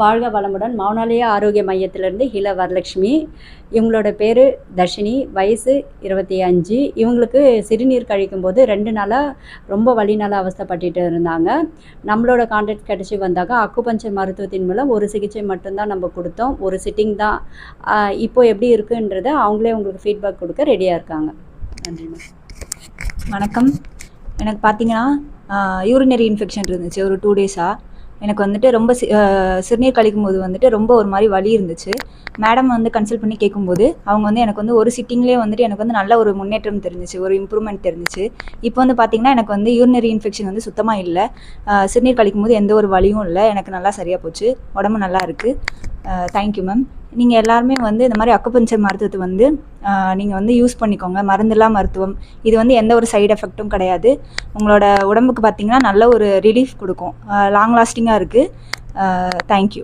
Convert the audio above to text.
வாழ்க வளமுடன். மௌனாலயா ஆரோக்கிய மையத்திலேருந்து ஹீலா வரலட்சுமி. இவங்களோட பேர் தர்ஷினி, வயசு 25. இவங்களுக்கு சிறுநீர் கழிக்கும்போது 2 நாளாக ரொம்ப வலினால அவஸ்தைப்பட்டுட்டு இருந்தாங்க. நம்மளோட கான்டாக்ட் கிடச்சி வந்தாங்க. அக்குபஞ்சர் மருத்துவத்தின் மூலம் ஒரு சிகிச்சை மட்டும்தான் நம்ம கொடுத்தோம். ஒரு சிட்டிங் தான். இப்போ எப்படி இருக்குன்றத அவங்களே உங்களுக்கு ஃபீட்பேக் கொடுக்க ரெடியாக இருக்காங்க. நன்றிம்மா. வணக்கம். எனக்கு பார்த்தீங்கன்னா யூரினரி இன்ஃபெக்ஷன் இருந்துச்சு ஒரு 2 டேஸாக. எனக்கு வந்துட்டு ரொம்ப சிறுநீர் கழிக்கும்போது வந்துட்டு ரொம்ப ஒரு மாதிரி வலி இருந்துச்சு. மேடம் வந்து கன்சல்ட் பண்ணி கேட்கும்போது அவங்க வந்து எனக்கு வந்து ஒரு சிட்டிங்லேயே வந்துட்டு எனக்கு வந்து நல்ல ஒரு முன்னேற்றம் தெரிஞ்சிச்சு, ஒரு இம்ப்ரூவ்மெண்ட் தெரிஞ்சிச்சு. இப்போ வந்து பார்த்திங்கன்னா எனக்கு வந்து யூரினரி இன்ஃபெக்ஷன் வந்து சுத்தமாக இல்லை. சிறுநீர் கழிக்கும்போது எந்த ஒரு வலியும் இல்லை. எனக்கு நல்லா சரியாக போச்சு. உடம்பு நல்லா இருக்குது. Thank you ma'am. நீங்கள் எல்லாருமே வந்து இந்த மாதிரி அக்குபஞ்சர் மருத்துவத்தை வந்து நீங்கள் வந்து யூஸ் பண்ணிக்கோங்க. மருந்தில்லா மருத்துவம். இது வந்து எந்த ஒரு சைடு எஃபெக்ட்டும் கிடையாது. உங்களோட உடம்புக்கு பார்த்திங்கன்னா நல்ல ஒரு ரிலீஃப் கொடுக்கும். லாங் லாஸ்டிங்காக இருக்குது. தேங்க்யூ.